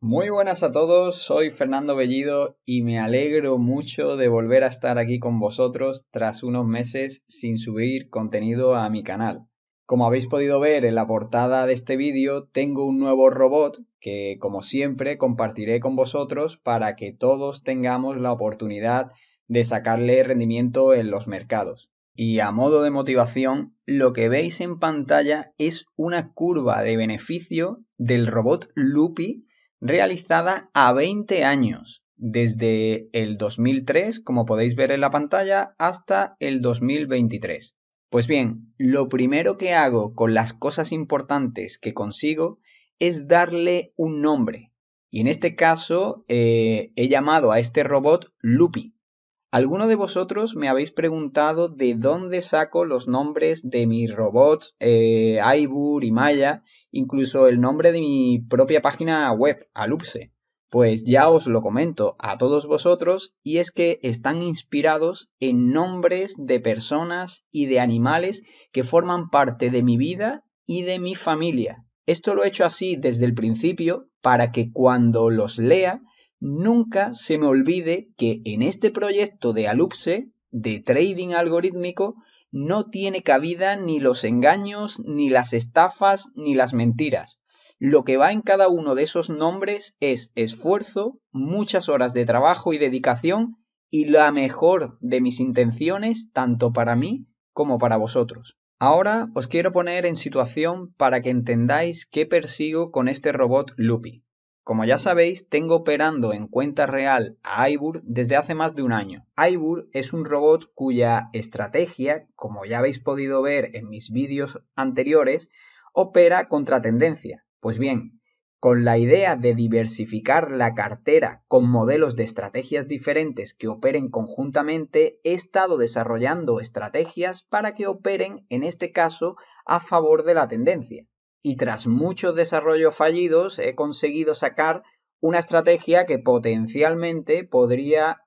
Muy buenas a todos, soy Fernando Bellido y me alegro mucho de volver a estar aquí con vosotros tras unos meses sin subir contenido a mi canal. Como habéis podido ver en la portada de este vídeo, tengo un nuevo robot que, como siempre, compartiré con vosotros para que todos tengamos la oportunidad de sacarle rendimiento en los mercados. Y a modo de motivación, lo que veis en pantalla es una curva de beneficio del robot Loopy realizada a 20 años, desde el 2003, como podéis ver en la pantalla, hasta el 2023. Pues bien, lo primero que hago con las cosas importantes que consigo es darle un nombre. Y en este caso he llamado a este robot Loopy. ¿Alguno de vosotros me habéis preguntado de dónde saco los nombres de mis robots, Aibur y Maya, incluso el nombre de mi propia página web, Alupse? Pues ya os lo comento a todos vosotros y es que están inspirados en nombres de personas y de animales que forman parte de mi vida y de mi familia. Esto lo he hecho así desde el principio para que cuando los lea nunca se me olvide que en este proyecto de Alupse, de trading algorítmico, no tiene cabida ni los engaños, ni las estafas, ni las mentiras. Lo que va en cada uno de esos nombres es esfuerzo, muchas horas de trabajo y dedicación y la mejor de mis intenciones tanto para mí como para vosotros. Ahora os quiero poner en situación para que entendáis qué persigo con este robot Loopy. Como ya sabéis, tengo operando en cuenta real a Aibur desde hace más de un año. Aibur es un robot cuya estrategia, como ya habéis podido ver en mis vídeos anteriores, opera contra tendencia. Pues bien, con la idea de diversificar la cartera con modelos de estrategias diferentes que operen conjuntamente, he estado desarrollando estrategias para que operen, en este caso, a favor de la tendencia y tras muchos desarrollos fallidos he conseguido sacar una estrategia que potencialmente podría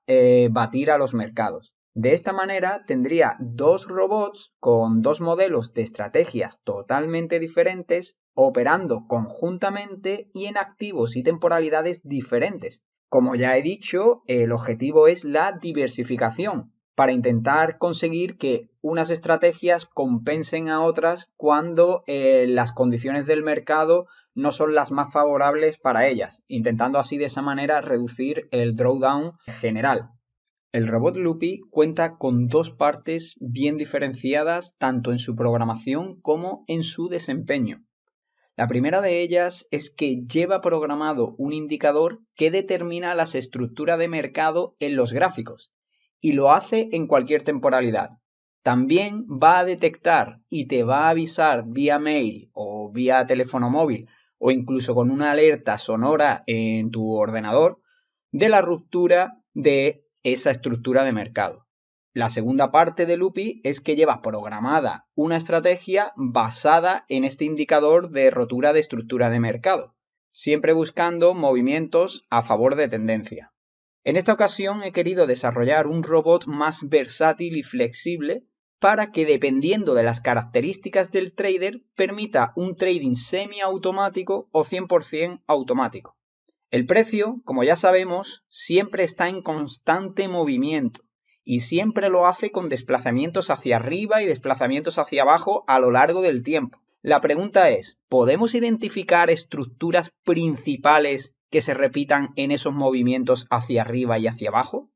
batir a los mercados. De esta manera tendría dos robots con dos modelos de estrategias totalmente diferentes operando conjuntamente y en activos y temporalidades diferentes. Como ya he dicho, el objetivo es la diversificación, para intentar conseguir que unas estrategias compensen a otras cuando las condiciones del mercado no son las más favorables para ellas, intentando así de esa manera reducir el drawdown general. El robot Loopy cuenta con dos partes bien diferenciadas tanto en su programación como en su desempeño. La primera de ellas es que lleva programado un indicador que determina las estructuras de mercado en los gráficos y lo hace en cualquier temporalidad. También va a detectar y te va a avisar vía mail o vía teléfono móvil o incluso con una alerta sonora en tu ordenador de la ruptura de esa estructura de mercado. La segunda parte de Loopy es que lleva programada una estrategia basada en este indicador de rotura de estructura de mercado, siempre buscando movimientos a favor de tendencia. En esta ocasión he querido desarrollar un robot más versátil y flexible para que, dependiendo de las características del trader, permita un trading semiautomático o 100% automático. El precio, como ya sabemos, siempre está en constante movimiento y siempre lo hace con desplazamientos hacia arriba y desplazamientos hacia abajo a lo largo del tiempo. La pregunta es, ¿podemos identificar estructuras principales que se repitan en esos movimientos hacia arriba y hacia abajo?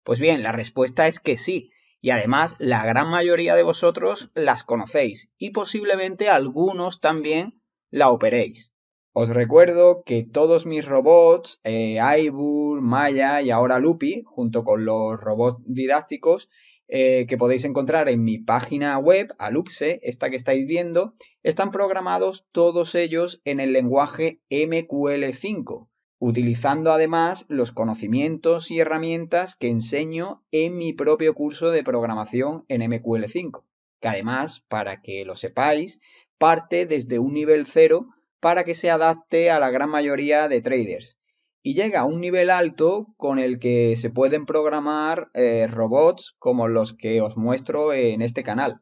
Pues bien, la respuesta es que sí, y además la gran mayoría de vosotros las conocéis y posiblemente algunos también la operéis. Os recuerdo que todos mis robots, Aibur, Maya y ahora Loopy, junto con los robots didácticos que podéis encontrar en mi página web, Alupse, esta que estáis viendo, están programados todos ellos en el lenguaje MQL5, utilizando además los conocimientos y herramientas que enseño en mi propio curso de programación en MQL5, que además, para que lo sepáis, parte desde un nivel cero para que se adapte a la gran mayoría de traders. Y llega a un nivel alto con el que se pueden programar robots como los que os muestro en este canal.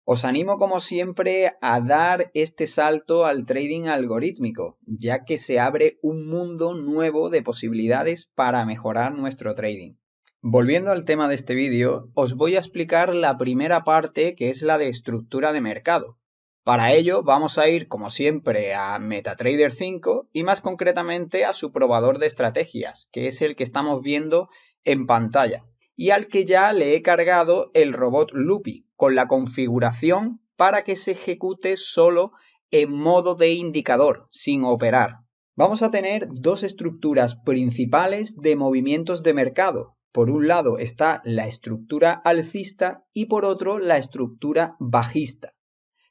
Os animo como siempre a dar este salto al trading algorítmico, ya que se abre un mundo nuevo de posibilidades para mejorar nuestro trading. Volviendo al tema de este vídeo, os voy a explicar la primera parte, que es la de estructura de mercado. Para ello vamos a ir como siempre a MetaTrader 5 y más concretamente a su probador de estrategias, que es el que estamos viendo en pantalla, y al que ya le he cargado el robot Loopy con la configuración para que se ejecute solo en modo de indicador, sin operar. Vamos a tener dos estructuras principales de movimientos de mercado. Por un lado está la estructura alcista y por otro la estructura bajista.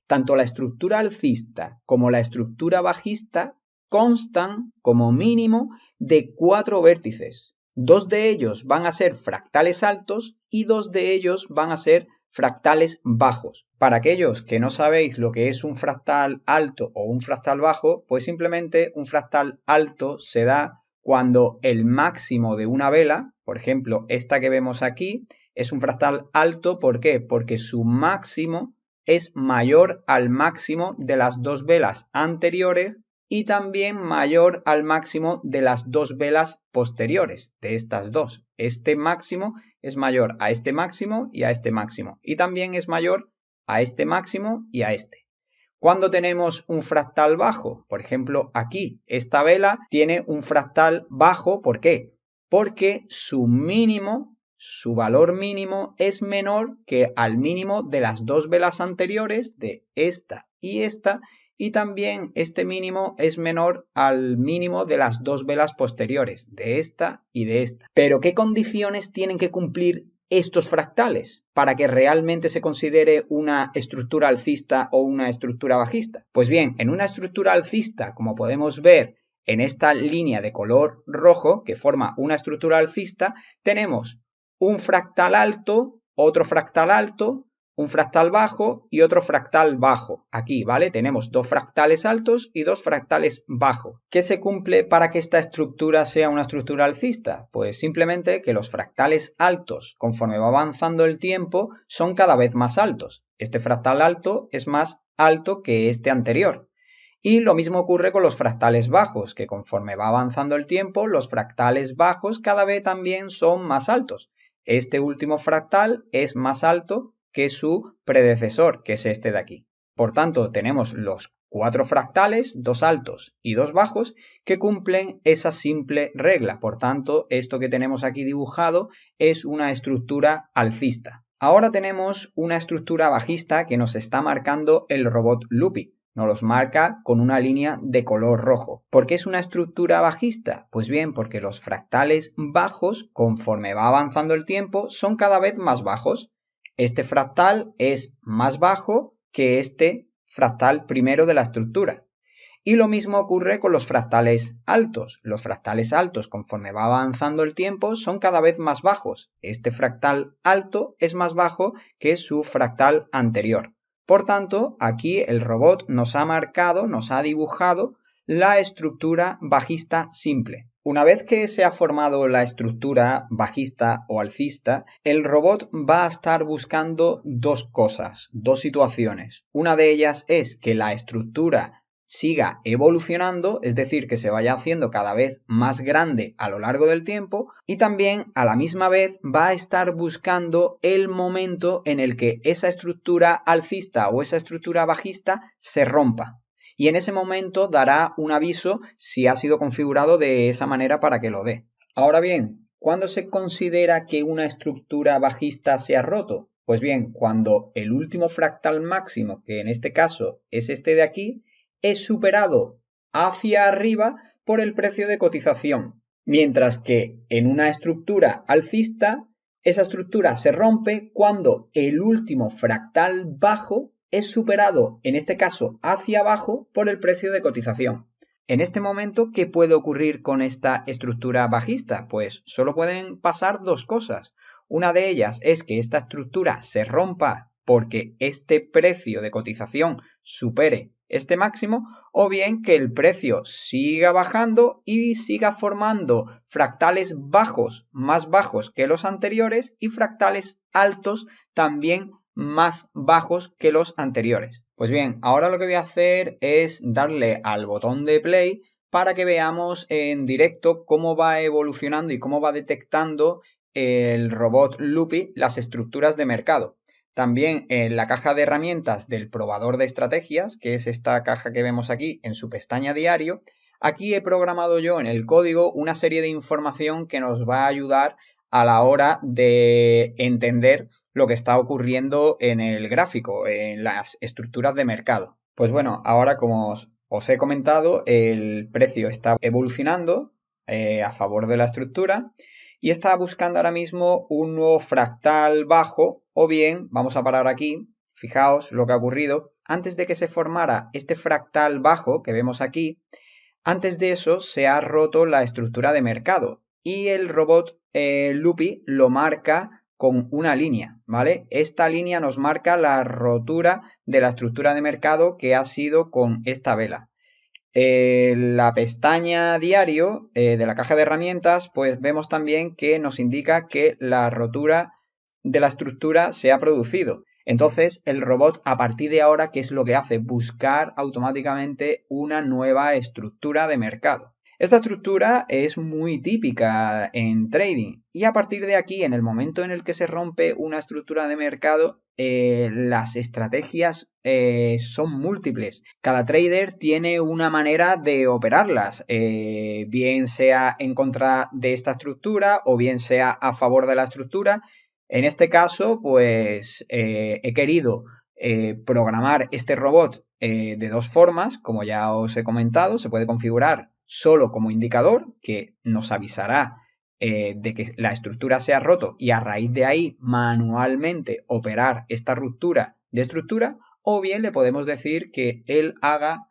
Tanto la estructura alcista como la estructura bajista constan como mínimo de 4 vértices. 2 de ellos van a ser fractales altos y 2 de ellos van a ser fractales bajos. Para aquellos que no sabéis lo que es un fractal alto o un fractal bajo, pues simplemente un fractal alto se da cuando el máximo de una vela, por ejemplo, esta que vemos aquí, es un fractal alto. ¿Por qué? Porque su máximo es mayor al máximo de las dos velas anteriores y también mayor al máximo de las dos velas posteriores, de estas dos. Este máximo es mayor a este máximo y a este máximo, y también es mayor a este máximo y a este. Cuando tenemos un fractal bajo, por ejemplo aquí, esta vela tiene un fractal bajo. ¿Por qué? Porque su valor mínimo es menor que al mínimo de las dos velas anteriores, de esta, y también este mínimo es menor al mínimo de las dos velas posteriores, de esta y de esta. ¿Pero qué condiciones tienen que cumplir estos fractales para que realmente se considere una estructura alcista o una estructura bajista? Pues bien, en una estructura alcista, como podemos ver en esta línea de color rojo que forma una estructura alcista, tenemos un fractal alto, otro fractal alto, un fractal bajo y otro fractal bajo. Aquí, ¿vale? Tenemos dos fractales altos y dos fractales bajos. ¿Qué se cumple para que esta estructura sea una estructura alcista? Pues simplemente que los fractales altos, conforme va avanzando el tiempo, son cada vez más altos. Este fractal alto es más alto que este anterior. Y lo mismo ocurre con los fractales bajos, que conforme va avanzando el tiempo, los fractales bajos cada vez también son más altos. Este último fractal es más alto que su predecesor, que es este de aquí. Por tanto, tenemos los 4 fractales, 2 altos y 2 bajos, que cumplen esa simple regla. Por tanto, esto que tenemos aquí dibujado es una estructura alcista. Ahora tenemos una estructura bajista que nos está marcando el robot Loopy. Nos los marca con una línea de color rojo. ¿Por qué es una estructura bajista? Pues bien, porque los fractales bajos, conforme va avanzando el tiempo, son cada vez más bajos. Este fractal es más bajo que este fractal primero de la estructura. Y lo mismo ocurre con los fractales altos. Los fractales altos, conforme va avanzando el tiempo, son cada vez más bajos. Este fractal alto es más bajo que su fractal anterior. Por tanto, aquí el robot nos ha marcado, nos ha dibujado la estructura bajista simple. Una vez que se ha formado la estructura bajista o alcista, el robot va a estar buscando dos cosas, dos situaciones. Una de ellas es que la estructura siga evolucionando, es decir, que se vaya haciendo cada vez más grande a lo largo del tiempo, y también a la misma vez va a estar buscando el momento en el que esa estructura alcista o esa estructura bajista se rompa. Y en ese momento dará un aviso si ha sido configurado de esa manera para que lo dé. Ahora bien, ¿cuándo se considera que una estructura bajista se ha roto? Pues bien, cuando el último fractal máximo, que en este caso es este de aquí, es superado hacia arriba por el precio de cotización. Mientras que en una estructura alcista, esa estructura se rompe cuando el último fractal bajo es superado, en este caso hacia abajo, por el precio de cotización. En este momento, ¿qué puede ocurrir con esta estructura bajista? Pues solo pueden pasar dos cosas. Una de ellas es que esta estructura se rompa porque este precio de cotización supere este máximo, o bien que el precio siga bajando y siga formando fractales bajos más bajos que los anteriores y fractales altos también más bajos que los anteriores. Pues bien, ahora lo que voy a hacer es darle al botón de play para que veamos en directo cómo va evolucionando y cómo va detectando el robot Loopy las estructuras de mercado. También en la caja de herramientas del probador de estrategias, que es esta caja que vemos aquí en su pestaña diario, aquí he programado yo en el código una serie de información que nos va a ayudar a la hora de entender lo que está ocurriendo en el gráfico, en las estructuras de mercado. Pues bueno, ahora como os he comentado, el precio está evolucionando a favor de la estructura y está buscando ahora mismo un nuevo fractal bajo o bien, vamos a parar aquí, fijaos lo que ha ocurrido, antes de que se formara este fractal bajo que vemos aquí, antes de eso se ha roto la estructura de mercado y el robot Loopy lo marca con una línea, ¿vale? Esta línea nos marca la rotura de la estructura de mercado que ha sido con esta vela. La pestaña diario de la caja de herramientas, pues vemos también que nos indica que la rotura de la estructura se ha producido. Entonces, el robot a partir de ahora, ¿qué es lo que hace? Buscar automáticamente una nueva estructura de mercado. Esta estructura es muy típica en trading y a partir de aquí, en el momento en el que se rompe una estructura de mercado, las estrategias son múltiples. Cada trader tiene una manera de operarlas, bien sea en contra de esta estructura o bien sea a favor de la estructura. En este caso, pues he querido programar este robot de dos formas, como ya os he comentado, se puede configurar solo como indicador que nos avisará de que la estructura se ha roto y a raíz de ahí manualmente operar esta ruptura de estructura, o bien le podemos decir que él haga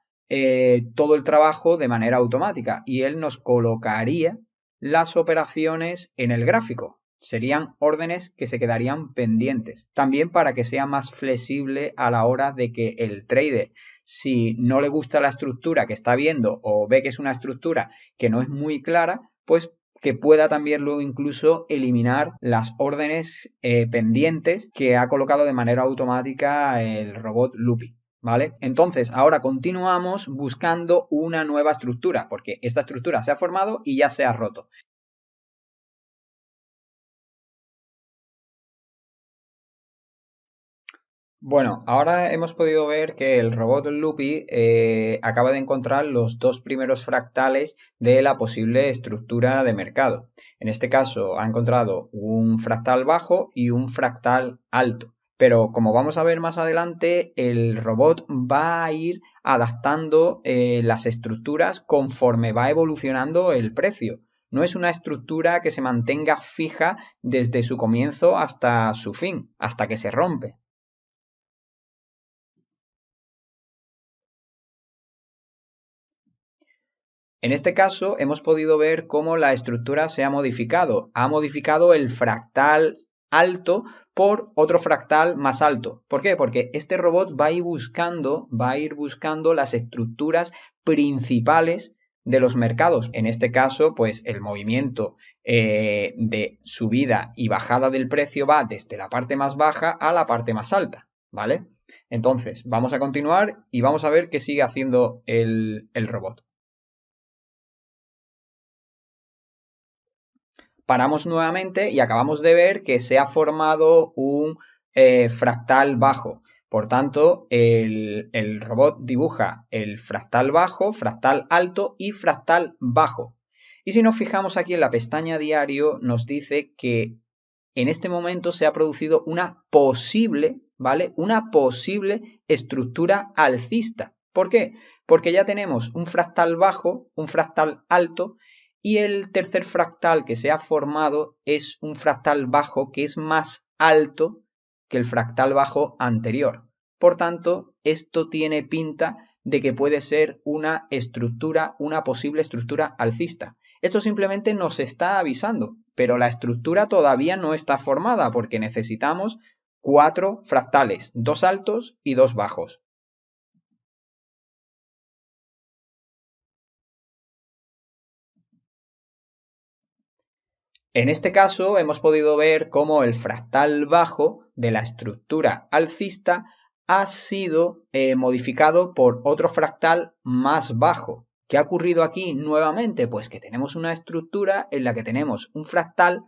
todo el trabajo de manera automática y él nos colocaría las operaciones en el gráfico. Serían órdenes que se quedarían pendientes. También para que sea más flexible a la hora de que el trader, si no le gusta la estructura que está viendo o ve que es una estructura que no es muy clara, pues que pueda también luego incluso eliminar las órdenes pendientes que ha colocado de manera automática el robot Loopy. ¿Vale? Entonces, ahora continuamos buscando una nueva estructura, porque esta estructura se ha formado y ya se ha roto. Bueno, ahora hemos podido ver que el robot Loopy acaba de encontrar los dos primeros fractales de la posible estructura de mercado. En este caso ha encontrado un fractal bajo y un fractal alto. Pero como vamos a ver más adelante, el robot va a ir adaptando las estructuras conforme va evolucionando el precio. No es una estructura que se mantenga fija desde su comienzo hasta su fin, hasta que se rompe. En este caso hemos podido ver cómo la estructura se ha modificado. Ha modificado el fractal alto por otro fractal más alto. ¿Por qué? Porque este robot va a ir buscando las estructuras principales de los mercados. En este caso, pues el movimiento de subida y bajada del precio va desde la parte más baja a la parte más alta, ¿vale? Entonces, vamos a continuar y vamos a ver qué sigue haciendo el robot. Paramos nuevamente y acabamos de ver que se ha formado un fractal bajo. Por tanto, el robot dibuja el fractal bajo, fractal alto y fractal bajo. Y si nos fijamos aquí en la pestaña diario, nos dice que en este momento se ha producido una posible, ¿vale? Una posible estructura alcista. ¿Por qué? Porque ya tenemos un fractal bajo, un fractal alto y el tercer fractal que se ha formado es un fractal bajo que es más alto que el fractal bajo anterior. Por tanto, esto tiene pinta de que puede ser una estructura, una posible estructura alcista. Esto simplemente nos está avisando, pero la estructura todavía no está formada porque necesitamos 4 fractales, 2 altos y 2 bajos. En este caso hemos podido ver cómo el fractal bajo de la estructura alcista ha sido modificado por otro fractal más bajo. ¿Qué ha ocurrido aquí nuevamente? Pues que tenemos una estructura en la que tenemos un fractal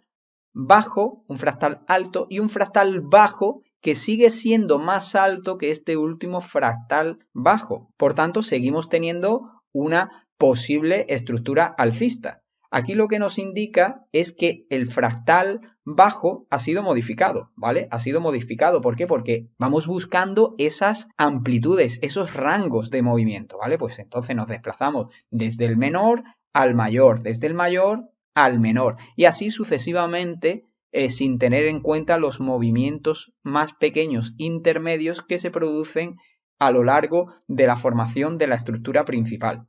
bajo, un fractal alto y un fractal bajo que sigue siendo más alto que este último fractal bajo. Por tanto, seguimos teniendo una posible estructura alcista. Aquí lo que nos indica es que el fractal bajo ha sido modificado, ¿vale? Ha sido modificado. ¿Por qué? Porque vamos buscando esas amplitudes, esos rangos de movimiento, ¿vale? Pues entonces nos desplazamos desde el menor al mayor, desde el mayor al menor y así sucesivamente sin tener en cuenta los movimientos más pequeños intermedios que se producen a lo largo de la formación de la estructura principal.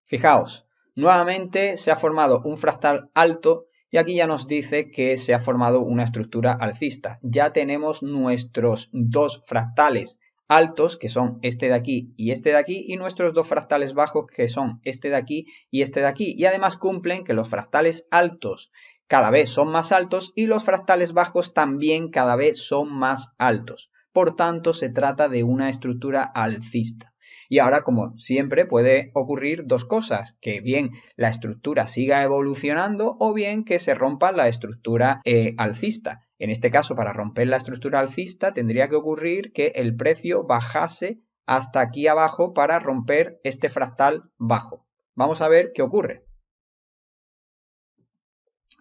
Fijaos, nuevamente se ha formado un fractal alto y aquí ya nos dice que se ha formado una estructura alcista. Ya tenemos nuestros dos fractales altos, que son este de aquí, y nuestros dos fractales bajos, que son este de aquí y este de aquí. Y además cumplen que los fractales altos cada vez son más altos y los fractales bajos también cada vez son más altos. Por tanto, se trata de una estructura alcista. Y ahora, como siempre, puede ocurrir dos cosas, que bien la estructura siga evolucionando o bien que se rompa la estructura alcista. En este caso, para romper la estructura alcista, tendría que ocurrir que el precio bajase hasta aquí abajo para romper este fractal bajo. Vamos a ver qué ocurre.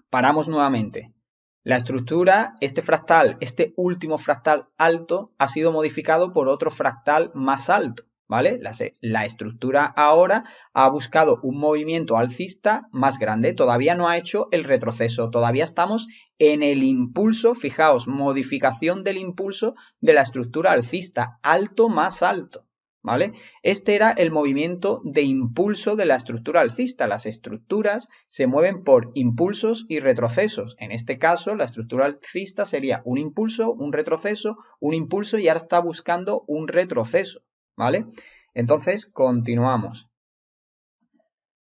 Paramos nuevamente. La estructura, este fractal, este último fractal alto, ha sido modificado por otro fractal más alto, ¿vale? La estructura ahora ha buscado un movimiento alcista más grande, todavía no ha hecho el retroceso, todavía estamos en el impulso, fijaos, modificación del impulso de la estructura alcista, alto más alto. ¿Vale? Este era el movimiento de impulso de la estructura alcista. Las estructuras se mueven por impulsos y retrocesos. En este caso, la estructura alcista sería un impulso, un retroceso, un impulso y ahora está buscando un retroceso. ¿Vale? Entonces, continuamos.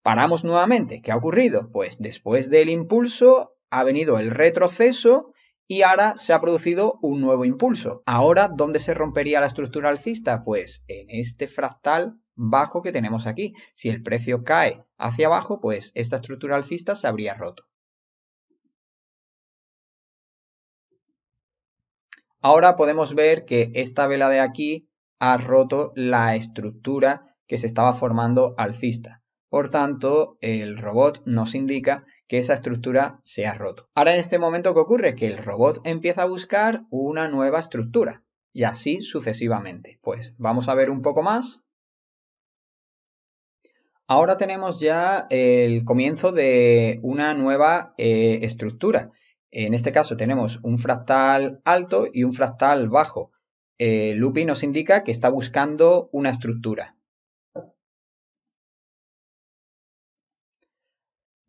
Paramos nuevamente. ¿Qué ha ocurrido? Pues después del impulso ha venido el retroceso y ahora se ha producido un nuevo impulso. Ahora, ¿dónde se rompería la estructura alcista? Pues en este fractal bajo que tenemos aquí. Si el precio cae hacia abajo, pues esta estructura alcista se habría roto. Ahora podemos ver que esta vela de aquí ha roto la estructura que se estaba formando alcista. Por tanto, el robot nos indica que esa estructura se ha roto. Ahora en este momento, ¿qué ocurre? Que el robot empieza a buscar una nueva estructura y así sucesivamente. Pues vamos a ver un poco más. Ahora tenemos ya el comienzo de una nueva estructura. En este caso tenemos un fractal alto y un fractal bajo. Lupi nos indica que está buscando una estructura.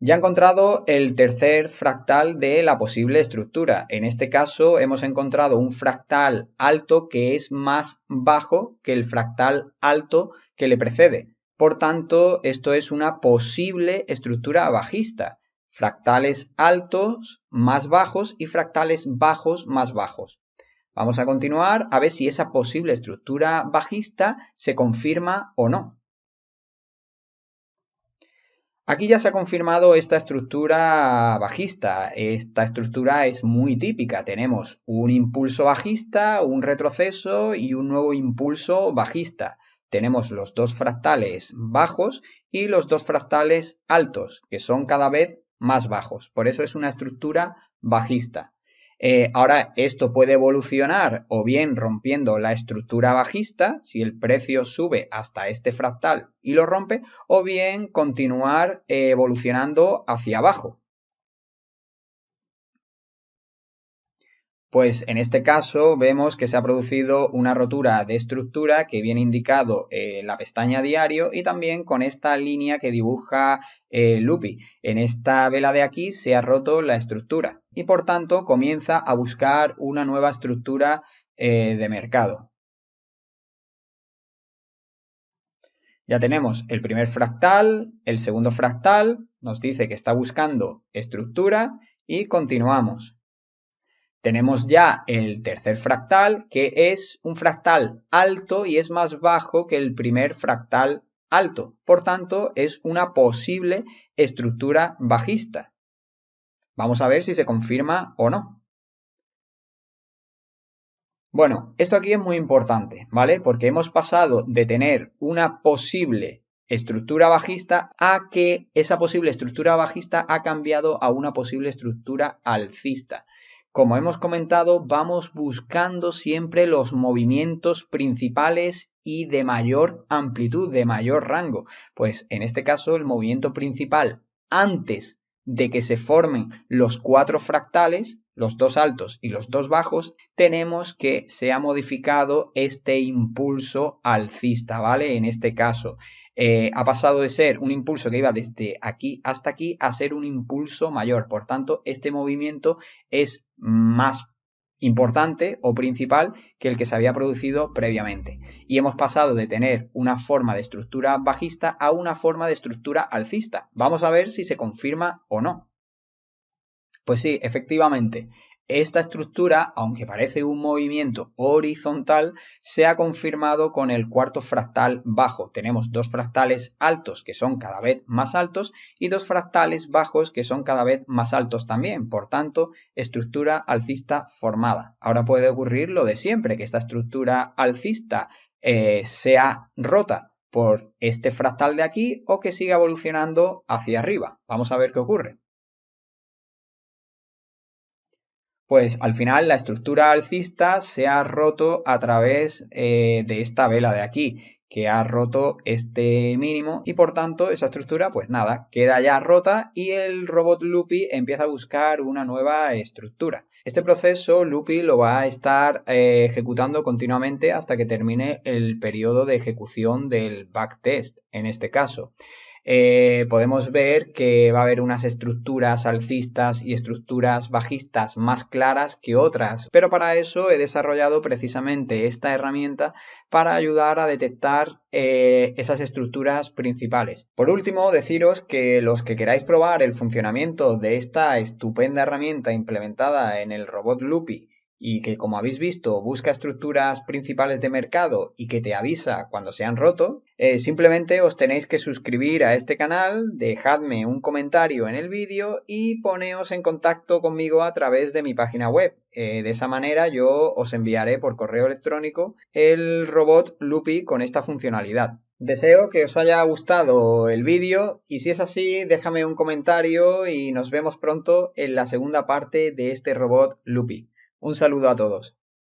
Ya ha encontrado el tercer fractal de la posible estructura. En este caso hemos encontrado un fractal alto que es más bajo que el fractal alto que le precede. Por tanto, esto es una posible estructura bajista. Fractales altos más bajos y fractales bajos más bajos. Vamos a continuar a ver si esa posible estructura bajista se confirma o no. Aquí ya se ha confirmado esta estructura bajista. Esta estructura es muy típica. Tenemos un impulso bajista, un retroceso y un nuevo impulso bajista. Tenemos los dos fractales bajos y los dos fractales altos, que son cada vez más bajos. Por eso es una estructura bajista. Ahora esto puede evolucionar o bien rompiendo la estructura bajista, si el precio sube hasta este fractal y lo rompe, o bien continuar evolucionando hacia abajo. Pues en este caso vemos que se ha producido una rotura de estructura que viene indicado en la pestaña diario y también con esta línea que dibuja Lupi. En esta vela de aquí se ha roto la estructura y por tanto comienza a buscar una nueva estructura de mercado. Ya tenemos el primer fractal, el segundo fractal, nos dice que está buscando estructura y continuamos. Tenemos ya el tercer fractal, que es un fractal alto y es más bajo que el primer fractal alto. Por tanto, es una posible estructura bajista. Vamos a ver si se confirma o no. Bueno, esto aquí es muy importante, ¿vale? Porque hemos pasado de tener una posible estructura bajista a que esa posible estructura bajista ha cambiado a una posible estructura alcista. Como hemos comentado, vamos buscando siempre los movimientos principales y de mayor amplitud, de mayor rango. Pues en este caso el movimiento principal antes de que se formen los 4 fractales, los 2 altos y los 2 bajos, tenemos que se ha modificado este impulso alcista, ¿vale? En este caso ha pasado de ser un impulso que iba desde aquí hasta aquí a ser un impulso mayor. Por tanto, este movimiento es más importante o principal que el que se había producido previamente. Y hemos pasado de tener una forma de estructura bajista a una forma de estructura alcista. Vamos a ver si se confirma o no. Pues sí, efectivamente, esta estructura, aunque parece un movimiento horizontal, se ha confirmado con el cuarto fractal bajo. Tenemos 2 fractales altos que son cada vez más altos y 2 fractales bajos que son cada vez más altos también. Por tanto, estructura alcista formada. Ahora puede ocurrir lo de siempre, que esta estructura alcista sea rota por este fractal de aquí o que siga evolucionando hacia arriba. Vamos a ver qué ocurre. Pues al final la estructura alcista se ha roto a través de esta vela de aquí, que ha roto este mínimo y por tanto esa estructura pues nada, queda ya rota y el robot Loopy empieza a buscar una nueva estructura. Este proceso Loopy lo va a estar ejecutando continuamente hasta que termine el periodo de ejecución del backtest en este caso. Podemos ver que va a haber unas estructuras alcistas y estructuras bajistas más claras que otras, pero para eso he desarrollado precisamente esta herramienta para ayudar a detectar esas estructuras principales. Por último, deciros que los que queráis probar el funcionamiento de esta estupenda herramienta implementada en el robot Loopy y que, como habéis visto, busca estructuras principales de mercado y que te avisa cuando se han roto, simplemente os tenéis que suscribir a este canal, dejadme un comentario en el vídeo y poneos en contacto conmigo a través de mi página web. De esa manera yo os enviaré por correo electrónico el robot Loopy con esta funcionalidad. Deseo que os haya gustado el vídeo y si es así, déjame un comentario y nos vemos pronto en la segunda parte de este robot Loopy. Un saludo a todos.